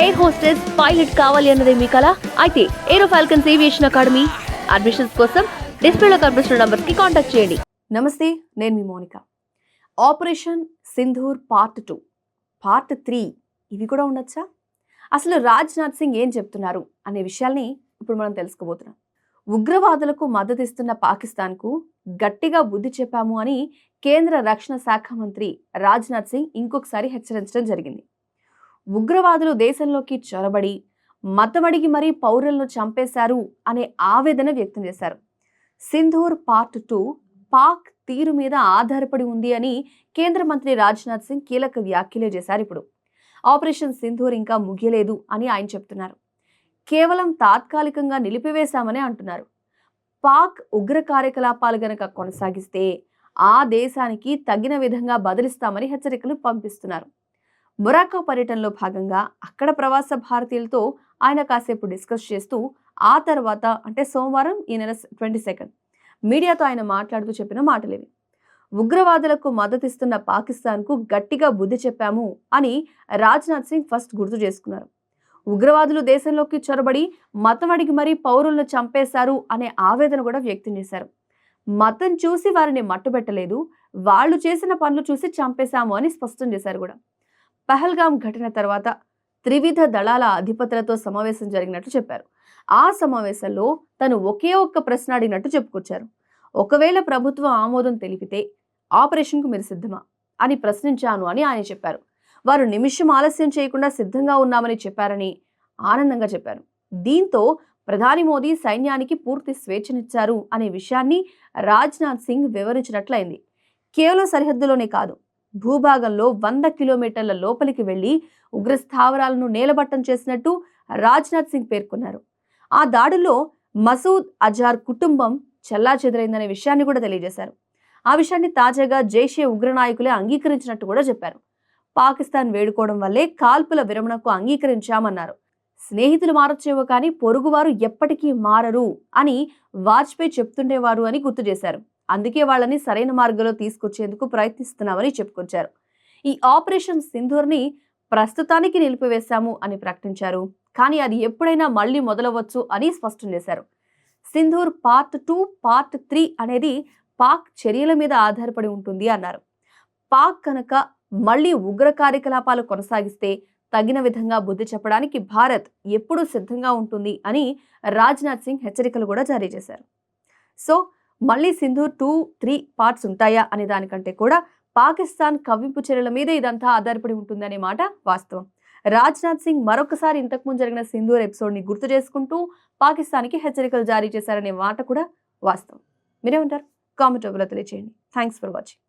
Air hostess pilot కావాలి అన్నదే మీ కల అయితే Aero Falcons aviation academy admissions కోసం డిస్ప్లేలో కనిపిస్తున్న నంబర్స్ కి కాంటాక్ట్ చేయండి. నమస్తే, నేను మీ Monika. Operation Sindoor part 2, part 3 ఇవి కూడా ఉండొచ్చా? అసలు రాజ్నాథ్ సింగ్ ఏం చెప్తున్నారు అనే విషయాల్ని ఇప్పుడు మనం తెలుసుకోబోతున్నాం. ఉగ్రవాదులకు మద్దతిస్తున్న పాకిస్తాన్కు గట్టిగా బుద్ధి చెప్పాము అని కేంద్ర రక్షణ శాఖ మంత్రి రాజ్నాథ్ సింగ్ ఇంకొకసారి హెచ్చరించడం జరిగింది. ఉగ్రవాదులు దేశంలోకి చొరబడి మతమడిగి మరీ పౌరులను చంపేశారు అనే ఆవేదన వ్యక్తం చేశారు. సింధూర్ పార్ట్ 2 పాక్ తీరు మీద ఆధారపడి ఉంది అని కేంద్ర మంత్రి రాజ్నాథ్ సింగ్ కీలక వ్యాఖ్యలు చేశారు. ఇప్పుడు ఆపరేషన్ సింధూర్ ఇంకా ముగియలేదు అని ఆయన చెప్తున్నారు. కేవలం తాత్కాలికంగా నిలిపివేశామని అంటున్నారు. పాక్ ఉగ్ర కార్యకలాపాలు గనక కొనసాగిస్తే ఆ దేశానికి తగిన విధంగా బదిలిస్తామని హెచ్చరికలు పంపిస్తున్నారు. మొరాకో పర్యటనలో భాగంగా అక్కడ ప్రవాస భారతీయులతో ఆయన కాసేపు డిస్కస్ చేస్తూ ఆ తర్వాత అంటే సోమవారం ఈ నెల 22 మీడియాతో ఆయన మాట్లాడుతూ చెప్పిన మాటలేవి. ఉగ్రవాదులకు మద్దతిస్తున్న పాకిస్తాన్కు గట్టిగా బుద్ధి చెప్పాము అని రాజ్నాథ్ సింగ్ ఫస్ట్ గుర్తు చేసుకున్నారు. ఉగ్రవాదులు దేశంలోకి చొరబడి మతం అడిగి మరీ పౌరులను చంపేశారు అనే ఆవేదన కూడా వ్యక్తం చేశారు. మతం చూసి వారిని మట్టుబెట్టలేదు, వాళ్ళు చేసిన పనులు చూసి చంపేశాము అని స్పష్టం చేశారు కూడా. పహల్గామ్ ఘటన తర్వాత త్రివిధ దళాల అధిపతులతో సమావేశం జరిగినట్టు చెప్పారు. ఆ సమావేశంలో తను ఒకే ఒక్క ప్రశ్న అడిగినట్టు చెప్పుకొచ్చారు. ఒకవేళ ప్రభుత్వం ఆమోదం తెలిపితే ఆపరేషన్కు మీరు సిద్ధమా అని ప్రశ్నించాను అని ఆయన చెప్పారు. వారు నిమిషం ఆలస్యం చేయకుండా సిద్ధంగా ఉన్నామని చెప్పారని ఆనందంగా చెప్పారు. దీంతో ప్రధాని మోదీ సైన్యానికి పూర్తి స్వేచ్ఛనిచ్చారు అనే విషయాన్ని రాజ్నాథ్ సింగ్ వివరించినట్లయింది. కేవలం సరిహద్దులోనే కాదు, భూభాగంలో 100 కిలోమీటర్ల లోపలికి వెళ్లి ఉగ్రస్థావరాలను నేలబట్టం చేసినట్టు రాజ్నాథ్ సింగ్ పేర్కొన్నారు. ఆ దాడుల్లో మసూద్ అజార్ కుటుంబం చెల్లాచెదరైందనే విషయాన్ని కూడా తెలియజేశారు. ఆ విషయాన్ని తాజాగా జైషే ఉగ్ర నాయకులే అంగీకరించినట్టు కూడా చెప్పారు. పాకిస్తాన్ వేడుకోవడం వల్లే కాల్పుల విరమణకు అంగీకరించామన్నారు. స్నేహితులు మారొచ్చేవో కానీ పొరుగువారు ఎప్పటికీ మారరు అని వాజ్పేయి చెప్తుండేవారు అని గుర్తు చేశారు. అందుకే వాళ్ళని సరైన మార్గంలో తీసుకొచ్చేందుకు ప్రయత్నిస్తున్నామని చెప్పుకొచ్చారు. ఈ ఆపరేషన్ సింధూర్ని ప్రస్తుతానికి నిలిపివేశాము అని ప్రకటించారు. కానీ అది ఎప్పుడైనా మళ్ళీ మొదలవచ్చు అని స్పష్టం చేశారు. సింధూర్ పార్ట్ 2, పార్ట్ 3 అనేది పాక్ చర్యల మీద ఆధారపడి ఉంటుంది అన్నారు. పాక్ కనుక మళ్ళీ ఉగ్ర కార్యకలాపాలు కొనసాగిస్తే తగిన విధంగా బుద్ధి చెప్పడానికి భారత్ ఎప్పుడూ సిద్ధంగా ఉంటుంది అని రాజ్నాథ్ సింగ్ హెచ్చరికలు కూడా జారీ చేశారు. సో మళ్ళీ సింధూర్ 2, 3 పార్ట్స్ ఉంటాయా అనే దానికంటే కూడా పాకిస్తాన్ కవ్వింపు చర్యల మీద ఇదంతా ఆధారపడి ఉంటుంది అనే మాట వాస్తవం. రాజ్నాథ్ సింగ్ మరొకసారి ఇంతకుముందు జరిగిన సింధూర్ ఎపిసోడ్ని గుర్తు చేసుకుంటూ పాకిస్తాన్కి హెచ్చరికలు జారీ చేశారనే మాట కూడా వాస్తవం. మీరేమంటారు? కామెంట్ రూపంలో తెలియజేయండి. Thanks for watching.